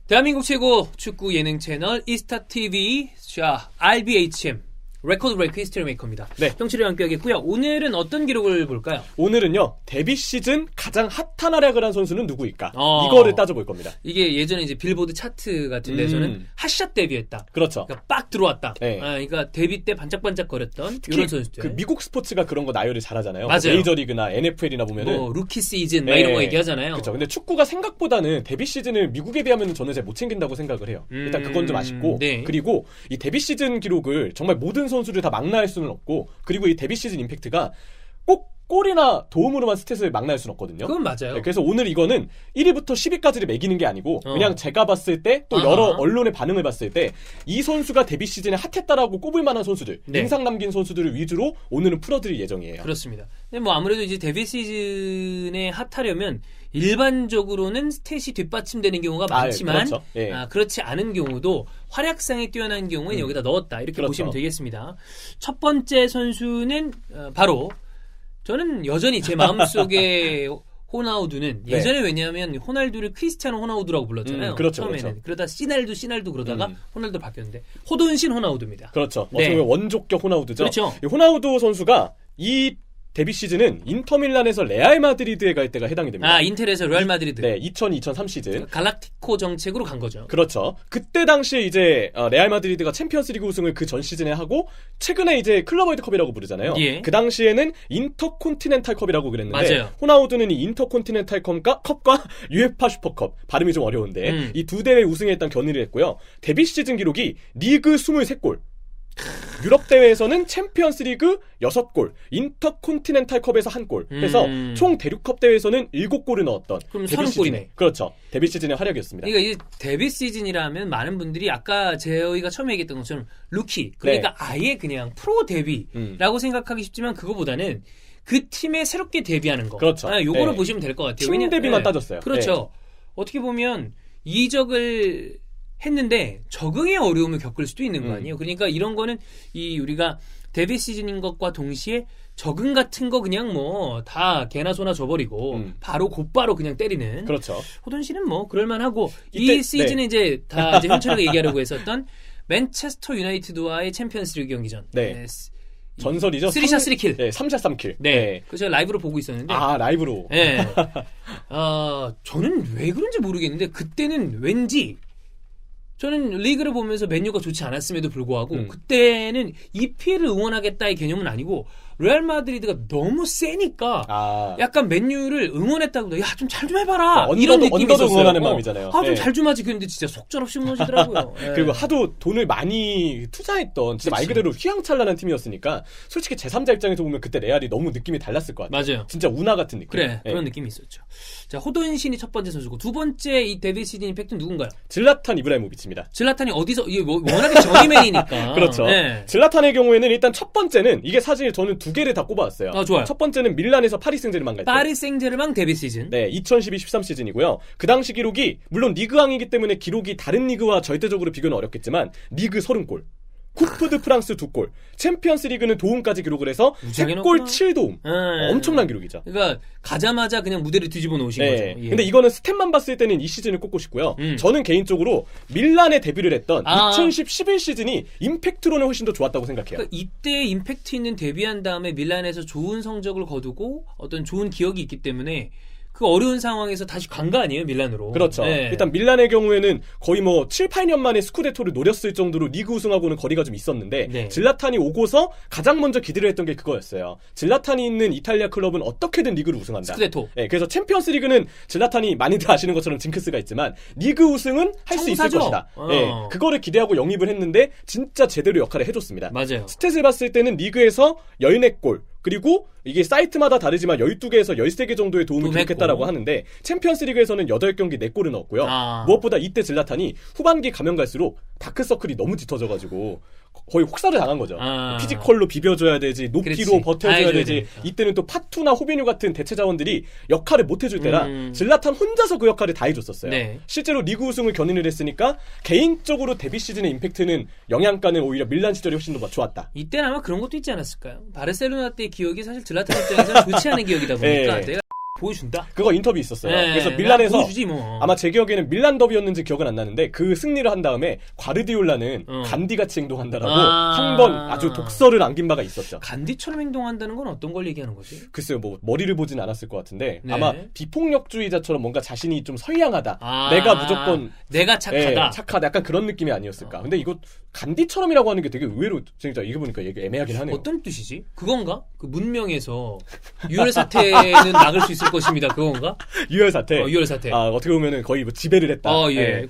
대한민국 최고 축구 예능 채널 이스타TV, 자, RBHM 레코드 브레이크 히스토리 메이커입니다. 네. 형철이와 함께 하겠고요. 오늘은 어떤 기록을 볼까요? 오늘은요, 데뷔 시즌 가장 핫한 활약을 한 선수는 누구일까? 이거를 따져볼 겁니다. 이게 예전에 이제 빌보드 차트 같은 데서는 핫샷 데뷔했다. 그렇죠. 그러니까 빡 들어왔다. 네. 그러니까 데뷔 때 반짝반짝거렸던 특히 이런 선수들. 그 미국 스포츠가 그런 거 나열을 잘하잖아요. 맞아요. 메이저리그나 NFL이나 보면은 뭐 루키 시즌 막 이런 거 얘기하잖아요. 그렇죠. 근데 축구가 생각보다는 데뷔 시즌을 미국에 비하면 저는 잘 못 챙긴다고 생각을 해요. 일단 그건 좀 아쉽고, 네. 그리고 이 데뷔 시즌 기록을 정말 모든 선수를 다 망라할 수는 없고, 그리고 이 데뷔 시즌 임팩트가 꼭 골이나 도움으로만 스탯을 망라할 수는 없거든요. 그건 맞아요. 네, 그래서 오늘 이거는 1위부터 10위까지를 매기는 게 아니고 그냥 제가 봤을 때 또 여러 언론의 반응을 봤을 때 이 선수가 데뷔 시즌에 핫했다라고 꼽을 만한 선수들, 네. 인상 남긴 선수들을 위주로 오늘은 풀어드릴 예정이에요. 그렇습니다. 근데 뭐 아무래도 이제 데뷔 시즌에 핫하려면 일반적으로는 스탯이 뒷받침되는 경우가 많지만 그렇죠. 예. 그렇지 않은 경우도 활약상에 뛰어난 경우엔 여기다 넣었다 이렇게 그렇죠. 보시면 되겠습니다. 첫 번째 선수는 바로 저는 여전히 제 마음속에 호나우두는 예전에 왜냐하면 호날두를 크리스티아노 호나우두라고 불렀잖아요. 그렇죠, 처음에는. 그렇죠. 그러다 시날두 그러다가 호날두 바뀌었는데 호돈신 호나우두입니다. 그렇죠. 네. 어떻게 보면 원조격 호나우두죠. 그렇죠. 이 호나우두 선수가 이 데뷔 시즌은 인터밀란에서 레알 마드리드에 갈 때가 해당이 됩니다. 인텔에서 레알 마드리드. 네, 2002-2003 시즌. 갈락티코 정책으로 간 거죠. 그렇죠. 그때 당시에 이제 레알 마드리드가 챔피언스리그 우승을 그 전 시즌에 하고 최근에 이제 클럽 월드컵이라고 부르잖아요. 예. 그 당시에는 인터콘티넨탈컵이라고 그랬는데 맞아요. 호나우두는 이 인터콘티넨탈컵과 UEFA 슈퍼컵, 발음이 좀 어려운데 이 두 대회 우승에 일단 견인을 했고요. 데뷔 시즌 기록이 리그 23골. 유럽 대회에서는 챔피언스리그 6골, 인터콘티넨탈컵에서 1골 해서 총 대륙컵 대회에서는 7골을 넣었던 그럼 데뷔 30골이네. 시즌에, 그렇죠. 데뷔 시즌의 활약이었습니다. 그러니까 이 데뷔 시즌이라면 많은 분들이 아까 저희가 처음에 얘기했던 것처럼 루키, 그러니까 아예 그냥 프로 데뷔라고 생각하기 쉽지만 그거보다는 그 팀에 새롭게 데뷔하는 거. 그렇죠. 요거를 보시면 될 것 같아요. 팀 데뷔만 따졌어요. 그렇죠. 어떻게 보면 이적을 했는데 적응의 어려움을 겪을 수도 있는 거 아니에요. 그러니까 이런 거는 우리가 데뷔 시즌인 것과 동시에 적응 같은 거 그냥 뭐 다 개나 소나 줘버리고 바로 곧바로 그냥 때리는. 그렇죠. 호돈 씨는 뭐 그럴만하고 이때, 이 시즌에 이제 다 이제 현철이가 얘기하려고 했었던 맨체스터 유나이티드와의 챔피언스리그 경기전. 네. 전설이죠. 3샷 3킬. 네, 3샷 3킬. 네. 그래서 제가 라이브로 보고 있었는데. 라이브로. 네. 저는 왜 그런지 모르겠는데 그때는 왠지 저는 리그를 보면서 맨유가 좋지 않았음에도 불구하고 그때는 EPL을 응원하겠다의 개념은 아니고 레알 마드리드가 너무 세니까 약간 맨유를 응원했다고 야 좀 잘 좀 해봐라 이런 느낌이 있었어요. 응원하는 마음이잖아요. 좀 잘 좀 하지. 그런데 진짜 속절없이 무너지더라고요. 그리고 하도 돈을 많이 투자했던 진짜 말 그대로 휘황찬란한 팀이었으니까 솔직히 제3자 입장에서 보면 그때 레알이 너무 느낌이 달랐을 것 같아요. 맞아요. 진짜 운하 같은 느낌. 그래 그런 느낌이 있었죠. 자, 호돈신이 첫 번째 선수고 두 번째 이 데뷔 시즌 임팩트는 누군가요? 질라탄 이브라이모비치입니다. 질라탄이 어디서 이게 워낙에 저니맨이니까. 그렇죠. 네. 질라탄의 경우에는 일단 첫 번째는 이게 사실 저는 두 개를 다 꼽아왔어요. 좋아요. 첫 번째는 밀란에서 파리 생제르맹 갈 때. 파리 생제르맹 데뷔 시즌. 네, 2012-13 시즌이고요. 그 당시 기록이 물론 리그왕이기 때문에 기록이 다른 리그와 절대적으로 비교는 어렵겠지만 리그 30골. 쿠프 드 프랑스 2골, 챔피언스 리그는 도움까지 기록을 해서 3골 7도움. 엄청난 기록이죠. 그러니까 가자마자 그냥 무대를 뒤집어 놓으신 네. 거죠. 예. 근데 이거는 스탯만 봤을 때는 이 시즌을 꼽고 싶고요. 저는 개인적으로 밀란에 데뷔를 했던 2010-11 시즌이 임팩트로는 훨씬 더 좋았다고 생각해요. 그러니까 이때 임팩트 있는 데뷔한 다음에 밀란에서 좋은 성적을 거두고 어떤 좋은 기억이 있기 때문에 그 어려운 상황에서 다시 간 거 아니에요, 밀란으로. 그렇죠. 네. 일단 밀란의 경우에는 거의 뭐 7, 8년 만에 스쿠데토를 노렸을 정도로 리그 우승하고는 거리가 좀 있었는데 네. 질라탄이 오고서 가장 먼저 기대를 했던 게 그거였어요. 질라탄이 있는 이탈리아 클럽은 어떻게든 리그를 우승한다. 스쿠데토. 네, 그래서 챔피언스 리그는 질라탄이 많이들 아시는 것처럼 징크스가 있지만 리그 우승은 할 수 있을 것이다. 네, 그거를 기대하고 영입을 했는데 진짜 제대로 역할을 해줬습니다. 맞아요. 스탯을 봤을 때는 리그에서 14골 그리고 이게 사이트마다 다르지만 12개에서 13개 정도의 도움을 기록했다라고 하는데 챔피언스 리그에서는 8경기 4골을 넣었고요. 무엇보다 이때 질라탄이 후반기 가면 갈수록 다크서클이 너무 짙어져가지고 거의 혹사를 당한 거죠. 피지컬로 비벼줘야 되지, 높이로 버텨줘야 되지. 되니까. 이때는 또 파투나 호비뉴 같은 대체 자원들이 역할을 못 해줄 때라 질라탄 혼자서 그 역할을 다 해줬었어요. 네. 실제로 리그 우승을 견인을 했으니까 개인적으로 데뷔 시즌의 임팩트는 영향가는 오히려 밀란 시절이 훨씬 더 좋았다. 이때는 아마 그런 것도 있지 않았을까요? 바르셀로나 때 기억이 사실 질라탄 입장에서는 좋지 않은 기억이다 보니까 네. 내가 보여준다. 그거 인터뷰 있었어요. 그래서 밀란에서 보여주지 뭐. 아마 제 기억에는 밀란 더비였는지 기억은 안 나는데 그 승리를 한 다음에 과르디올라는 간디같이 행동한다라고 한 번 아주 독서를 남긴 바가 있었죠. 간디처럼 행동한다는 건 어떤 걸 얘기하는 거지? 글쎄요, 뭐 머리를 보진 않았을 것 같은데 아마 비폭력주의자처럼 뭔가 자신이 좀 선량하다. 내가 무조건 내가 착하다. 착하다. 약간 그런 느낌이 아니었을까. 근데 이거 간디처럼이라고 하는 게 되게 의외로 진짜 이게 보니까 얘기 애매하긴 하네요. 어떤 뜻이지? 그건가? 그 문명에서 유혈 사태는 막을 수 있을 것입니다. 그건가? 유혈 사태. 유혈 사태. 어떻게 보면은 거의 뭐 지배를 했다.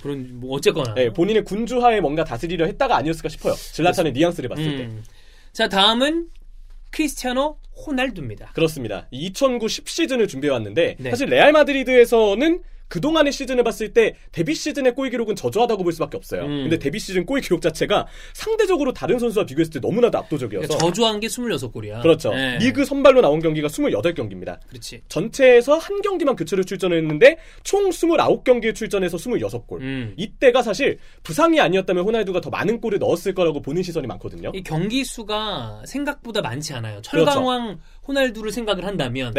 그런 뭐 어쨌거나. 본인의 군주하에 뭔가 다스리려 했다가 아니었을까 싶어요. 질라탄의 뉘앙스를 봤을 때. 자, 다음은 크리스티아노 호날두입니다. 그렇습니다. 2009-10 시즌을 준비해 왔는데 사실 레알 마드리드에서는 그동안의 시즌을 봤을 때 데뷔 시즌의 골 기록은 저조하다고 볼 수밖에 없어요. 근데 데뷔 시즌 골 기록 자체가 상대적으로 다른 선수와 비교했을 때 너무나도 압도적이어서 그러니까 저조한 게 26골이야. 그렇죠. 리그 선발로 나온 경기가 28경기입니다. 그렇지. 전체에서 한 경기만 교체로 출전을 했는데 총 29경기에 출전해서 26골. 이때가 사실 부상이 아니었다면 호날두가 더 많은 골을 넣었을 거라고 보는 시선이 많거든요. 이 경기 수가 생각보다 많지 않아요. 철강왕 그렇죠. 호날두를 생각을 한다면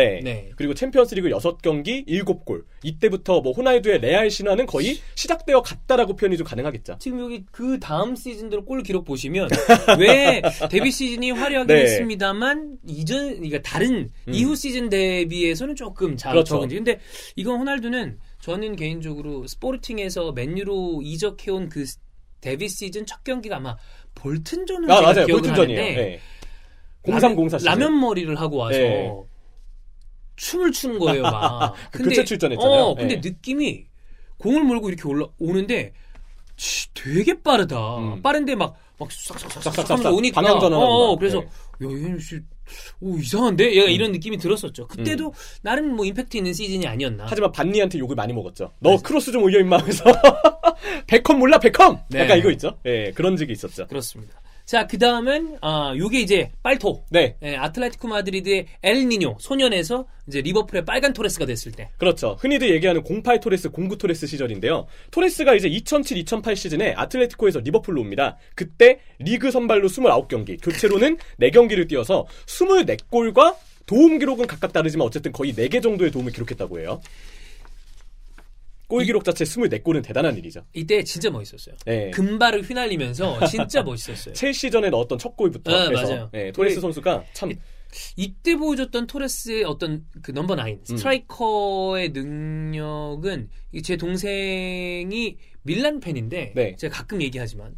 그리고 챔피언스리그 6경기 7골. 이때부터 뭐 호날두의 레알 신화는 거의 시작되어 갔다라고 표현이 좀 가능하겠죠. 지금 여기 그 다음 시즌대로 골 기록 보시면 왜 데뷔 시즌이 화려하긴 했습니다만 그러니까 다른 이후 시즌 대비해서는 조금 적은지. 근데 이건 호날두는 저는 개인적으로 스포르팅에서 맨유로 이적해온 그 데뷔 시즌 첫 경기가 아마 볼튼전으로 맞아요. 기억을 볼튼전이에요. 하는데 0304 시즌. 라면 머리를 하고 와서 춤을 추는 거예요, 막. 근데 출전했잖아요. 근데 느낌이 공을 몰고 이렇게 올라오는데 되게 빠르다. 빠른데 막 싹싹싹싹 하면서 오니까 그래서 얘는 이상한데? 얘가 이런 느낌이 들었었죠. 그때도 나름 뭐 임팩트 있는 시즌이 아니었나. 하지만 반니한테 욕을 많이 먹었죠. 너 크로스 좀 올려 임마 하면서 베컴 몰라 베컴? 약간 이거 있죠. 그런 적이 있었죠. 그렇습니다. 자, 그 다음은, 요게 이제, 빨토. 아틀레티코 마드리드의 엘니뇨, 소년에서 이제 리버풀의 빨간 토레스가 됐을 때. 그렇죠. 흔히들 얘기하는 08 토레스, 09 토레스 시절인데요. 토레스가 이제 2007-2008 시즌에 아틀레티코에서 리버풀로 옵니다. 그때 리그 선발로 29경기, 교체로는 4경기를 뛰어서 24골과 도움 기록은 각각 다르지만 어쨌든 거의 4개 정도의 도움을 기록했다고 해요. 골 기록 자체 24골은 대단한 일이죠. 이때 진짜 멋있었어요. 금발을 휘날리면서 진짜 멋있었어요. 첼시전에 넣었던 첫 골부터 해서 토레스 선수가 참 이때 보여줬던 토레스의 어떤 그 넘버 9 스트라이커의 능력은 제 동생이 밀란 팬인데 제가 가끔 얘기하지만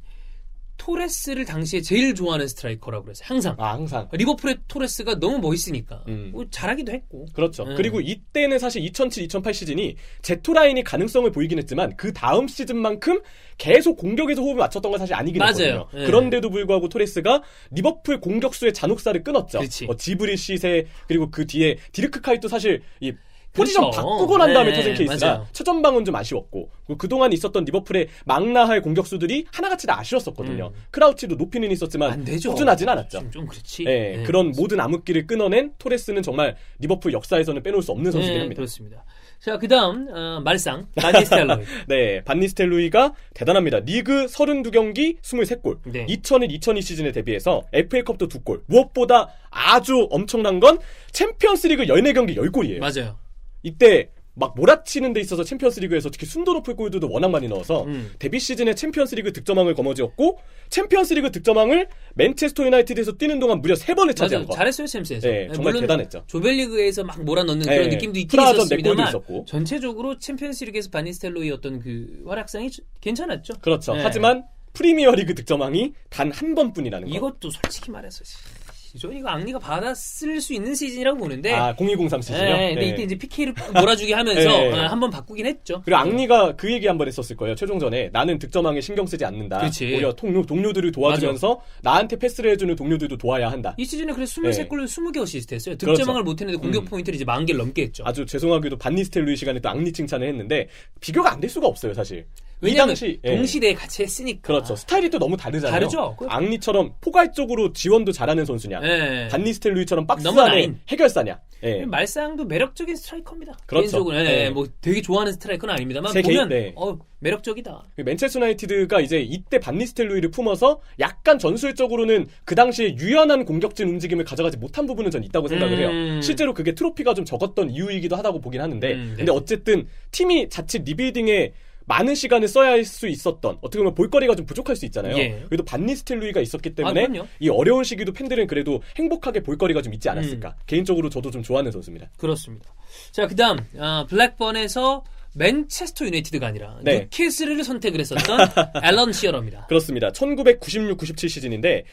토레스를 당시에 제일 좋아하는 스트라이커라고 그랬어요. 항상. 리버풀의 토레스가 너무 멋있으니까. 잘하기도 했고. 그렇죠. 그리고 이때는 사실 2007-2008 시즌이 제토라인이 가능성을 보이긴 했지만 그 다음 시즌만큼 계속 공격에서 호흡을 맞췄던 건 사실 아니긴 했거든요. 그런데도 불구하고 토레스가 리버풀 공격수의 잔혹사를 끊었죠. 지브리 시세 그리고 그 뒤에 디르크 카이도 사실 이 포지션 바꾸고 난 다음에 터진 케이스라 최전방은 좀 아쉬웠고 그동안 있었던 리버풀의 망라할 공격수들이 하나같이 다 아쉬웠었거든요. 크라우치도 높이는 있었지만 꾸준하진 않았죠. 좀 그렇지. 그런 모든 암흑기를 끊어낸 토레스는 정말 리버풀 역사에서는 빼놓을 수 없는 선수긴 합니다. 그렇습니다. 자, 그 다음 말상 반니스텔로이. 반니스텔로이가 대단합니다. 리그 32경기 23골 2001-2002 시즌에 데뷔해서 FA컵도 2골 무엇보다 아주 엄청난 건 챔피언스리그 14경기 10골이에요. 맞아요. 이때 막 몰아치는 데 있어서 챔피언스리그에서 특히 순도 높은 골들도 워낙 많이 넣어서 데뷔 시즌에 챔피언스리그 득점왕을 거머쥐었고 챔피언스리그 득점왕을 맨체스터 유나이티드에서 뛰는 동안 무려 3번을 차지한 거. 잘했어요, 챔스에서. 정말 대단했죠. 조별리그에서 막 몰아넣는 그런 느낌도 있긴 있었습니다만 있었고. 전체적으로 챔피언스리그에서 바니스텔로의 어떤 그 활약상이 괜찮았죠. 그렇죠. 하지만 프리미어리그 득점왕이 단 한 번뿐이라는 거. 이것도 솔직히 말해서 저는 이거 앙리가 받았을 수 있는 시즌이라고 보는데 0203 시즌이요? 근데 이때 이제 PK를 몰아주게 하면서 한번 바꾸긴 했죠. 그리고 앙리가 그 얘기 한번 했었을 거예요. 최종전에 나는 득점왕에 신경 쓰지 않는다. 그렇지. 오히려 동료들을 도와주면서 나한테 패스를 해주는 동료들도 도와야 한다. 이 시즌에 그래서 23골을 20개 어시스트 했어요. 득점왕을 못했는데 공격 포인트를 이제 10,000개를 넘게 했죠. 아주 죄송하게도 반니스텔로이 시간에 또 앙리 칭찬을 했는데 비교가 안 될 수가 없어요, 사실. 왜냐면 동시대에 같이 했으니까. 그렇죠. 스타일이 또 너무 다르잖아요. 다르죠. 앙리처럼 포괄적으로 지원도 잘하는 선수냐. 네. 반니스텔 루이처럼 박스 안에 해결사냐. 네. 말상도 매력적인 스트라이커입니다. 그렇죠. 개인적으로 뭐 되게 좋아하는 스트라이커는 아닙니다만 보면 매력적이다. 맨체스터 유나이티드가 이제 이때 반니스텔 루이를 품어서 약간 전술적으로는 그 당시에 유연한 공격진 움직임을 가져가지 못한 부분은 전 있다고 생각을 해요. 실제로 그게 트로피가 좀 적었던 이유이기도 하다고 보긴 하는데 근데 어쨌든 팀이 자칫 리빌딩에 많은 시간을 써야 할 수 있었던 어떻게 보면 볼거리가 좀 부족할 수 있잖아요. 그래도 반니스텔 루이가 있었기 때문에 이 어려운 시기도 팬들은 그래도 행복하게 볼거리가 좀 있지 않았을까. 개인적으로 저도 좀 좋아하는 선수입니다. 그렇습니다. 자, 그다음 블랙번에서 맨체스터 유나이티드가 아니라 뉴캐슬을 선택을 했었던 앨런 시어러입니다. 그렇습니다. 1996-97 시즌인데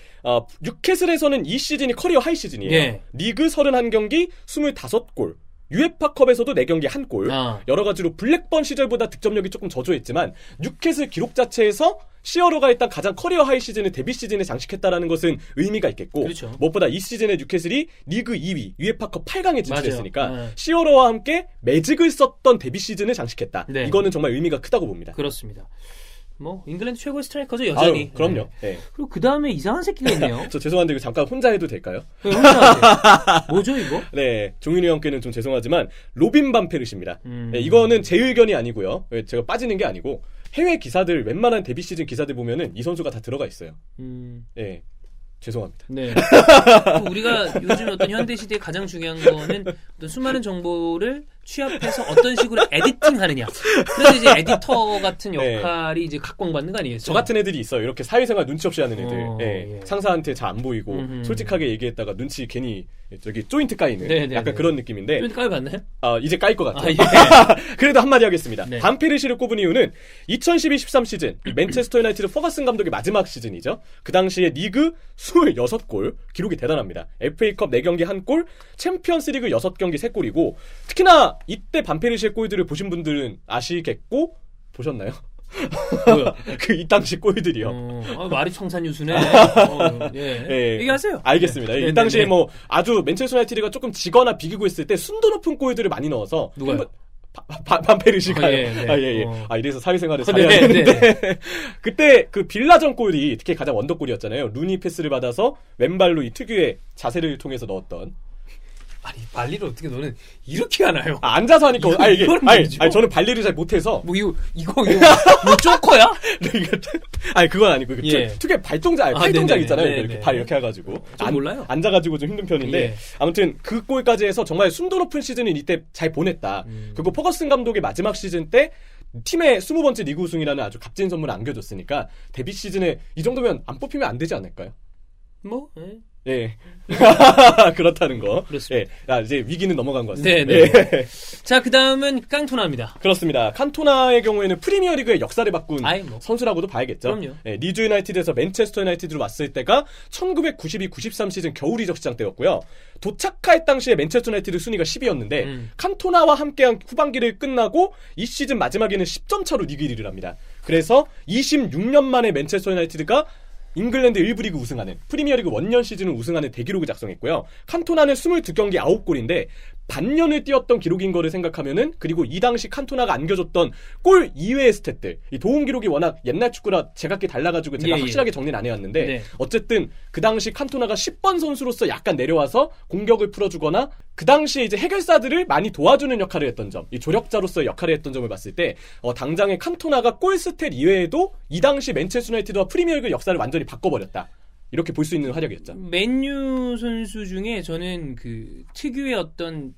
뉴캐슬에서는 이 시즌이 커리어 하이 시즌이에요. 리그 31경기 25골. UEFA컵에서도 4경기 1골. 여러 가지로 블랙번 시절보다 득점력이 조금 저조했지만 뉴캐슬 기록 자체에서 시어러가 일단 가장 커리어 하이 시즌을 데뷔 시즌에 장식했다라는 것은 의미가 있겠고 그렇죠. 무엇보다 이 시즌에 뉴캐슬이 리그 2위, UEFA컵 8강에 진출했으니까 시어러와 함께 매직을 썼던 데뷔 시즌을 장식했다. 이거는 정말 의미가 크다고 봅니다. 그렇습니다. 잉글랜드 최고의 스트라이커죠, 여전히. 그럼요. 그리고 그 다음에 이상한 새끼가 있네요. 저 죄송한데 이거 잠깐 혼자 해도 될까요? 혼자 뭐죠, 이거? 네, 종윤이 형께는 좀 죄송하지만 로빈 반 페르시입니다. 이거는 제 의견이 아니고요. 제가 빠지는 게 아니고 해외 기사들 웬만한 데뷔 시즌 기사들 보면은 이 선수가 다 들어가 있어요. 네. 죄송합니다. 네. 우리가 요즘 어떤 현대 시대에 가장 중요한 거는 어떤 수많은 정보를 취합해서 어떤 식으로 에디팅하느냐. 그래서 이제 에디터 같은 역할이 이제 각광받는 거 아니겠어요? 저 같은 애들이 있어요. 이렇게 사회생활 눈치 없이 하는 애들. 상사한테 잘 안 보이고 솔직하게 얘기했다가 눈치 괜히 저기 조인트 까이는 약간 그런 느낌인데. 조인트 까여봤나요? 이제 까일 것 같아요. 그래도 한마디 하겠습니다. 반 페르시를 꼽은 이유는 2012-13 시즌 맨체스터 유나이티드 퍼거슨 감독의 마지막 시즌이죠. 그 당시에 리그 26골 기록이 대단합니다. FA컵 4경기 1골, 챔피언스리그 6경기 3골이고 특히나 이때 반 페르시의 골들을 보신 분들은 아시겠고 보셨나요? 뭐야? 이 당시 골들이요. 말이 청산유수네. 얘기하세요. 알겠습니다. 이 당시에 아주 맨체스터 유나이티드가 조금 지거나 비기고 있을 때 순도 높은 골들을 많이 넣어서 누가요? 반 페르시가요. 이래서 사회생활을 잘해야 되는데 그때 그 빌라전 골이 특히 가장 원더골이었잖아요. 루니 패스를 받아서 왼발로 이 특유의 자세를 통해서 넣었던. 아니 발리를 어떻게 너는 이렇게 하나요? 앉아서 하니까 저는 발리를 잘 못해서 이거 쪼커야? 그건 아니고 특유의 팔동작 있잖아요. 이렇게 발 이렇게 해가지고 몰라요. 앉아가지고 좀 힘든 편인데 아무튼 그 골까지 해서 정말 숨도 높은 시즌을 이때 잘 보냈다. 그리고 퍼거슨 감독의 마지막 시즌 때 팀의 20번째 리그 우승이라는 아주 값진 선물을 안겨줬으니까 데뷔 시즌에 이 정도면 안 뽑히면 안 되지 않을까요? 그렇다는 거. 그렇습니다. 이제 위기는 넘어간 것 같습니다. 자, 그 다음은 깡토나입니다. 그렇습니다. 칸토나의 경우에는 프리미어리그의 역사를 바꾼 선수라고도 봐야겠죠. 그럼요. 리즈 유나이티드에서 맨체스터 유나이티드로 왔을 때가 1992-93 시즌 겨울 이적 시장 때였고요. 도착할 당시에 맨체스터 유나이티드 순위가 10위였는데 칸토나와 함께한 후반기를 끝나고 이 시즌 마지막에는 10점 차로 리그 1위를 합니다. 그래서 26년 만에 맨체스터 유나이티드가 잉글랜드 1부 리그 우승하는 프리미어리그 원년 시즌을 우승하는 대기록을 작성했고요. 칸토나는 22경기 9골인데 반년을 뛰었던 기록인 거를 생각하면은 그리고 이 당시 칸토나가 안겨줬던 골 이외의 스탯들 이 도움 기록이 워낙 옛날 축구라 제각기 달라가지고 제가 확실하게 정리는 안 해왔는데 어쨌든 그 당시 칸토나가 10번 선수로서 약간 내려와서 공격을 풀어주거나 그 당시에 이제 해결사들을 많이 도와주는 역할을 했던 점, 이 조력자로서의 역할을 했던 점을 봤을 때 당장의 칸토나가 골 스탯 이외에도 이 당시 맨체스터 유나이티드와 프리미어리그 역사를 완전히 바꿔버렸다. 이렇게 볼 수 있는 활약이었죠. 맨유 선수 중에 저는 그 특유의 어떤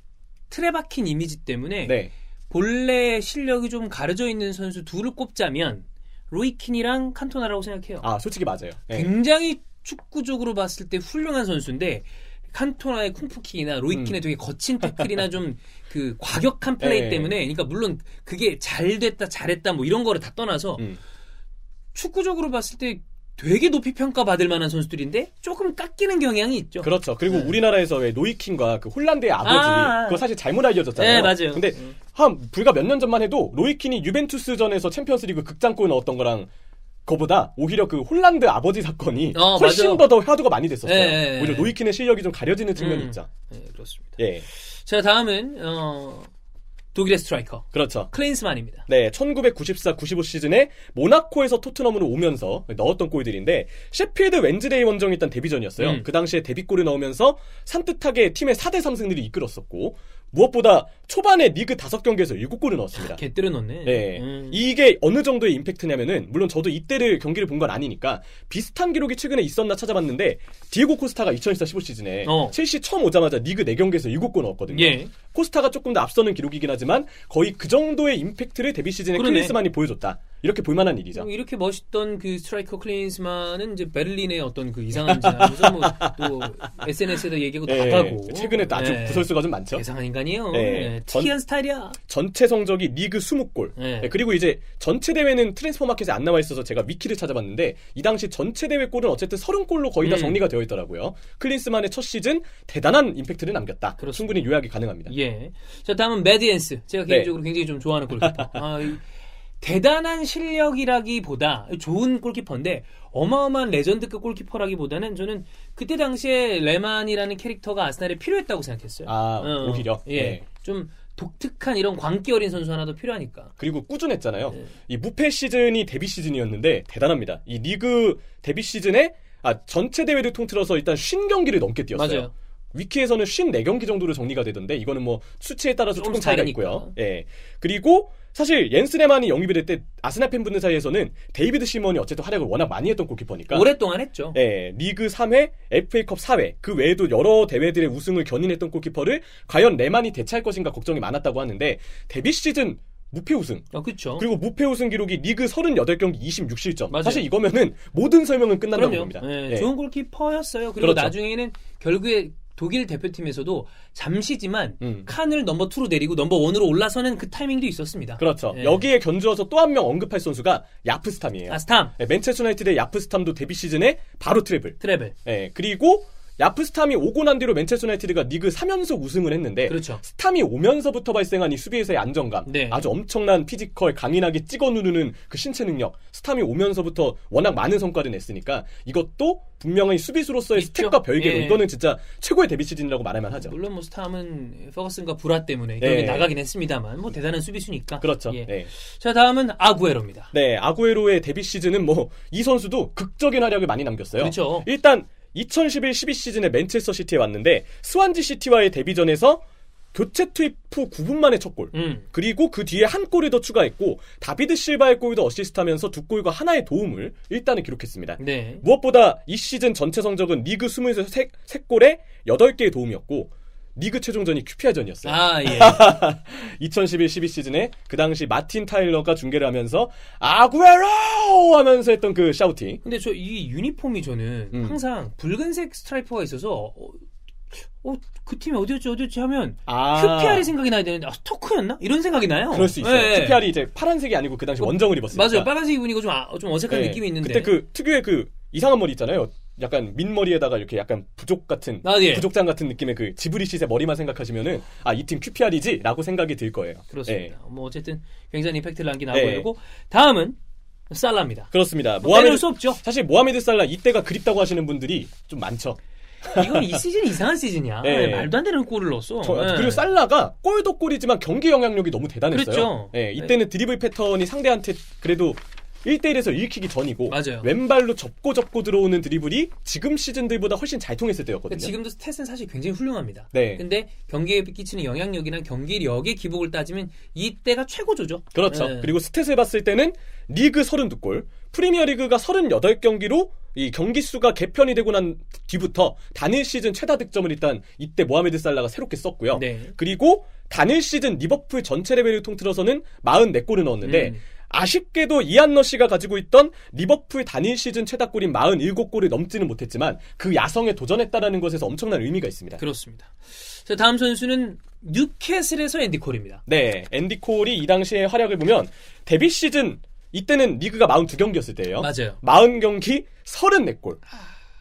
틀에 박힌 이미지 때문에 본래 실력이 좀 가려져 있는 선수 둘을 꼽자면 로이킨이랑 칸토나라고 생각해요. 솔직히 맞아요. 굉장히 축구적으로 봤을 때 훌륭한 선수인데 칸토나의 쿵푸킥이나 로이킨의 되게 거친 태클이나 좀 그 과격한 플레이 때문에 그러니까 물론 그게 잘 됐다 잘했다 뭐 이런 거를 다 떠나서 축구적으로 봤을 때 되게 높이 평가받을 만한 선수들인데 조금 깎이는 경향이 있죠. 그렇죠. 그리고 우리나라에서 왜 로이킨과 그 홀란드의 아버지 그거 사실 잘못 알려졌잖아요. 맞아요. 근데 불과 몇 년 전만 해도 로이킨이 유벤투스전에서 챔피언스리그 극장골 넣었던 거랑 그거보다 오히려 그 홀란드 아버지 사건이 훨씬 더 화두가 많이 됐었어요. 오히려 로이킨의 실력이 좀 가려지는 측면이 있죠. 그렇습니다. 예. 자, 다음은 독일의 스트라이커. 그렇죠. 클린스만입니다. 네, 1994-95 시즌에 모나코에서 토트넘으로 오면서 넣었던 골들인데 셰필드 웬즈데이 원정이 일단 데뷔전이었어요. 그 당시에 데뷔골을 넣으면서 산뜻하게 팀의 4대3 승리를 이끌었었고 무엇보다 초반에 리그 5경기에서 7골을 넣었습니다. 개뜨려 넣네. 네. 이게 어느 정도의 임팩트냐면은 물론 저도 이때를 경기를 본 건 아니니까 비슷한 기록이 최근에 있었나 찾아봤는데 디에고 코스타가 2014-15 시즌에 첼시 처음 오자마자 리그 4경기에서 7골 넣었거든요. 예. 코스타가 조금 더 앞서는 기록이긴 하지만 거의 그 정도의 임팩트를 데뷔 시즌에 클린스만이 보여줬다. 이렇게 볼만한 일이죠. 이렇게 멋있던 그 스트라이커 클린스만은 이제 베를린의 어떤 그 이상한 짓하면서 뭐 또 SNS에도 얘기하고 나가고 최근에 아주 구설수가 좀 많죠. 이상한 인간이에요. 특이한 스타일이야. 전체 성적이 리그 20골. 그리고 이제 전체 대회는 트랜스퍼 마켓에 안 나와 있어서 제가 위키를 찾아봤는데 이 당시 전체 대회 골은 어쨌든 30골로 거의 다 정리가 되어 있더라고요. 클린스만의 첫 시즌 대단한 임팩트를 남겼다. 그렇습니다. 충분히 요약이 가능합니다. 예. 자, 다음은 매디엔스. 제가 개인적으로 굉장히 좀 좋아하는 골키퍼. 대단한 실력이라기보다 좋은 골키퍼인데 어마어마한 레전드급 골키퍼라기보다는 저는 그때 당시에 레만이라는 캐릭터가 아스날에 필요했다고 생각했어요. 오히려? 예. 좀 독특한 이런 광기 어린 선수 하나 더 필요하니까. 그리고 꾸준했잖아요. 이 무패 시즌이 데뷔 시즌이었는데 대단합니다. 이 리그 데뷔 시즌에 전체 대회를 통틀어서 일단 50경기를 넘게 뛰었어요. 맞아요. 위키에서는 54경기 정도로 정리가 되던데 이거는 뭐 수치에 따라서 조금 차이가 있고요. 예. 그리고 사실 옌스 레만이 영입이 될 때 아스날 팬분들 사이에서는 데이비드 시먼이 어쨌든 활약을 워낙 많이 했던 골키퍼니까 오랫동안 했죠. 예, 리그 3회, FA컵 4회 그 외에도 여러 대회들의 우승을 견인했던 골키퍼를 과연 레만이 대체할 것인가 걱정이 많았다고 하는데 데뷔 시즌 무패 우승. 그렇죠. 그리고 무패 우승 기록이 리그 38경기 26실점. 맞아요. 사실 이거면은 모든 설명은 끝난다고 그럼요. 봅니다. 예, 좋은 골키퍼였어요. 그리고 그렇죠. 나중에는 결국에 독일 대표팀에서도 잠시지만 칸을 넘버 2로 내리고 넘버 1으로 올라서는 그 타이밍도 있었습니다. 그렇죠. 여기에 견주어서 또 한 명 언급할 선수가 야프스탐이에요. 스탐. 맨체스터 유나이티드의 야프스탐도 데뷔 시즌에 바로 트래블. 그리고 야프스탐이 오고 난 뒤로 맨체스터 유나이티드가 리그 3연속 우승을 했는데 그렇죠. 스탐이 오면서부터 발생한 이 수비에서의 안정감, 아주 엄청난 피지컬, 강인하게 찍어 누르는 그 신체 능력, 스탐이 오면서부터 워낙 많은 성과를 냈으니까 이것도 분명히 수비수로서의 스텝과 별개로 이거는 진짜 최고의 데뷔 시즌이라고 말할만 하죠. 물론 뭐 스탐은 퍼거슨과 브라 때문에 결국에 나가긴 했습니다만 뭐 대단한 수비수니까. 그렇죠. 자, 다음은 아구에로입니다. 네, 아구에로의 데뷔 시즌은 뭐 이 선수도 극적인 활약을 많이 남겼어요. 그렇죠. 일단 2011-12 시즌에 맨체스터 시티에 왔는데 스완지 시티와의 데뷔전에서 교체 투입 후 9분 만에 첫 골. 그리고 그 뒤에 한 골을 더 추가했고 다비드 실바의 골도 어시스트하면서 2골과 하나의 도움을 일단은 기록했습니다. 무엇보다 이 시즌 전체 성적은 리그 23골에 8개의 도움이었고 리그 최종전이 QPR전이었어요. 2011-12 시즌에 그 당시 마틴 타일러가 중계를 하면서 아구에로 하면서 했던 그 샤우팅. 근데 저 이 유니폼이 저는 항상 붉은색 스트라이프가 있어서 그 팀이 어디였지 하면 QPR이 생각이 나야 되는데 스토크였나? 이런 생각이 나요. 그럴 수 있어요. QPR이 이제 파란색이 아니고 그 당시 원정을 입었으니까. 맞아요. 빨간색 입으니까 좀 어색한 느낌이 있는데. 그때 그 특유의 그 이상한 머리 있잖아요. 약간 민머리에다가 이렇게 약간 부족 같은 부족장 같은 느낌의 그 지브리 씨의 머리만 생각하시면은 이 팀 QPR이지 라고 생각이 들 거예요. 그렇습니다. 뭐 어쨌든 굉장히 임팩트를 남긴 아구에로고 다음은 살라입니다. 그렇습니다. 빼놓을 수 없죠. 사실 모하메드 살라 이때가 그립다고 하시는 분들이 좀 많죠. 이건 이 시즌이 이상한 시즌이야. 말도 안 되는 골을 넣었어. 그리고 살라가 골도 골이지만 경기 영향력이 너무 대단했어요. 그랬죠. 이때는 드리블 패턴이 상대한테 그래도 1대1에서 읽히기 전이고 맞아요. 왼발로 접고 들어오는 드리블이 지금 시즌들보다 훨씬 잘 통했을 때였거든요. 지금도 스탯은 사실 굉장히 훌륭합니다. 네. 근데 경기에 끼치는 영향력이나 경기력의 기복을 따지면 이때가 최고조죠. 그렇죠. 그리고 스탯을 봤을 때는 리그 32골, 프리미어리그가 38경기로 이 경기 수가 개편이 되고 난 뒤부터 단일 시즌 최다 득점을 일단 이때 모하메드 살라가 새롭게 썼고요. 그리고 단일 시즌 리버풀 전체 레벨을 통틀어서는 44골을 넣었는데 아쉽게도 이안 러시가 가지고 있던 리버풀 단일 시즌 최다골인 47골을 넘지는 못했지만 그 야성에 도전했다라는 것에서 엄청난 의미가 있습니다. 그렇습니다. 자, 다음 선수는 뉴캐슬에서 앤디 콜입니다. 네, 앤디 콜이 이 당시의 활약을 보면 데뷔 시즌 이때는 리그가 42경기였을 때예요. 맞아요. 40경기 34골.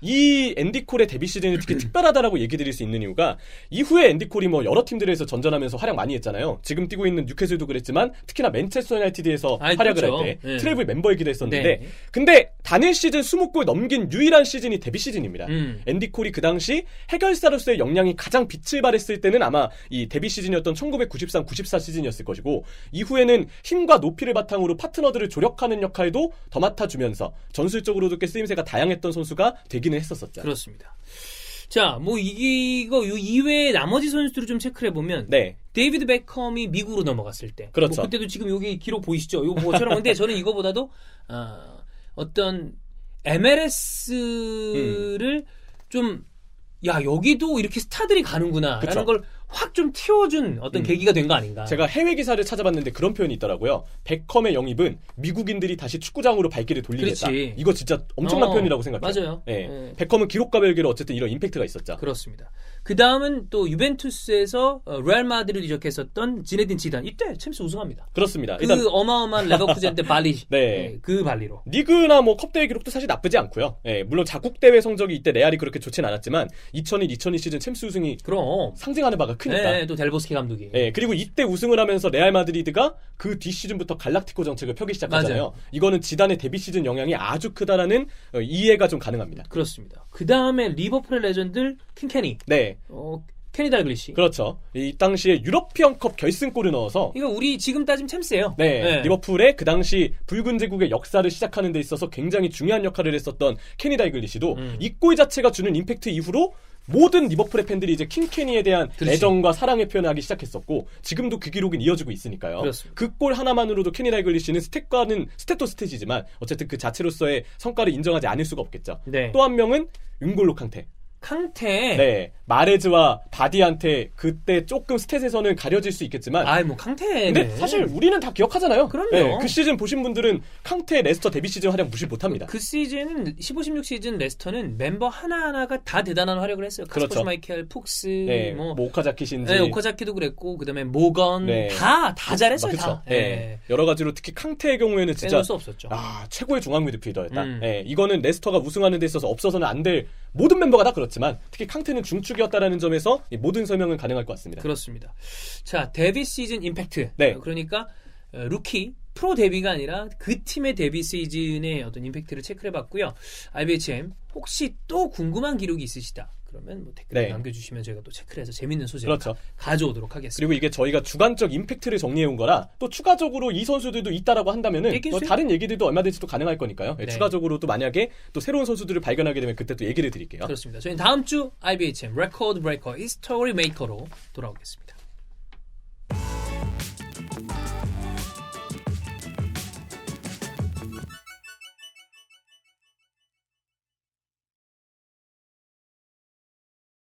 이 앤디 콜의 데뷔 시즌이 특히 특별하다라고 얘기 드릴 수 있는 이유가 이후에 앤디 콜이 뭐 여러 팀들에서 전전하면서 활약 많이 했잖아요. 지금 뛰고 있는 뉴캐슬도 그랬지만 특히나 맨체스터 유나이티드에서 활약을 그렇죠. 할 때 네. 트래블 멤버이기도 했었는데 근데 단일 시즌 20골 넘긴 유일한 시즌이 데뷔 시즌입니다. 앤디 콜이 그 당시 해결사로서의 역량이 가장 빛을 발했을 때는 아마 이 데뷔 시즌이었던 1993-94 시즌이었을 것이고 이후에는 힘과 높이를 바탕으로 파트너들을 조력하는 역할도 더 맡아주면서 전술적으로도 꽤 쓰임새가 다양했던 선수가 되기는 했었었죠. 그렇습니다. 자, 뭐 이거 이외에 나머지 선수들을 좀 체크를 해보면 네. 데이비드 베컴이 미국으로 넘어갔을 때 그렇죠. 뭐 그때도 지금 여기 기록 보이시죠? 이거 뭐처럼 근데 저는 이거보다도 어떤 MLS를 좀 여기도 이렇게 스타들이 가는구나 라는 걸 확 좀 틔워준 어떤 계기가 된 거 아닌가. 제가 해외 기사를 찾아봤는데 그런 표현이 있더라고요. 베컴의 영입은 미국인들이 다시 축구장으로 발길을 돌리겠다. 그렇지. 이거 진짜 엄청난 표현이라고 생각해요. 맞아요. 네. 네. 베컴은 기록과 별개로 어쨌든 이런 임팩트가 있었죠. 그렇습니다. 그 다음은 또 유벤투스에서 레알 마드리드 이적했었던 지네딘 지단. 이때 챔스 우승합니다. 그렇습니다. 그 일단 어마어마한 레버쿠젠 때 발리. 네. 그 발리로. 리그나 뭐 컵대회 기록도 사실 나쁘지 않고요. 네, 물론 자국 대회 성적이 이때 레알이 그렇게 좋진 않았지만 2001-2002 시즌 챔스 우승이 그럼 상징하는 바가 크니까. 네, 또 델보스키 감독이. 네, 그리고 이때 우승을 하면서 레알 마드리드가 그 뒤 시즌부터 갈락티코 정책을 펴기 시작하잖아요. 맞아요. 이거는 지단의 데뷔 시즌 영향이 아주 크다라는 이해가 좀 가능합니다. 그렇습니다. 그 다음에 리버풀의 레전드 킹케니. 네. 케니 달글리시. 그렇죠. 이 당시에 유러피언컵 결승골을 넣어서 이거 우리 지금 따지면 챔스예요. 네, 리버풀의 그 당시 붉은 제국의 역사를 시작하는 데 있어서 굉장히 중요한 역할을 했었던 케니 달글리시도 이 골 자체가 주는 임팩트 이후로 모든 리버풀의 팬들이 이제 킹케니에 대한 애정과 사랑의 표현을 하기 시작했었고 지금도 그 기록은 이어지고 있으니까요. 그 골 하나만으로도 케니 달글리시는 스탯도 스탯이지만 어쨌든 그 자체로서의 성과를 인정하지 않을 수가 없겠죠. 네. 또 한 명은 윙골로 캉테. 네, 마레즈와 바디한테 그때 조금 스탯에서는 가려질 수 있겠지만 뭐 캉테는 근데 사실 우리는 다 기억하잖아요. 그럼요. 네, 그 시즌 보신 분들은 캉테 레스터 데뷔 시즌 활약 무시 못합니다. 그 시즌은 15-16 시즌 레스터는 mem버 하나하나가 다 대단한 활약을 했어요. 그렇죠. 카스퍼 마이켈, 푹스, 네, 뭐 오카자키 신지, 네, 오카자키도 그랬고 그다음에 모건 다 잘했어요. 다. 네. 여러 가지로 특히 캉테의 경우에는 진짜 빼놓을 수 없었죠. 최고의 중앙 미드필더였다. 네, 이거는 레스터가 우승하는 데 있어서 없어서는 안 될 모든 멤버가 다 그렇지만 특히 캉테는 중축이었다라는 점에서 모든 설명은 가능할 것 같습니다. 그렇습니다. 자, 데뷔 시즌 임팩트. 네. 그러니까 루키 프로 데뷔가 아니라 그 팀의 데뷔 시즌의 어떤 임팩트를 체크를 해봤고요. RBHM 혹시 또 궁금한 기록이 있으시다. 그러면 뭐 댓글 남겨주시면 저희가 또 체크를 해서 재밌는 소재를 가져오도록 하겠습니다. 그리고 이게 저희가 주관적 임팩트를 정리해온 거라 또 추가적으로 이 선수들도 있다라고 한다면은 또 다른 얘기들도 얼마든지 또 가능할 거니까요. 네. 추가적으로 또 만약에 또 새로운 선수들을 발견하게 되면 그때 또 얘기를 드릴게요. 그렇습니다. 저희는 다음 주 IBHM 레코드 브레이커 히스토리 메이커로 돌아오겠습니다.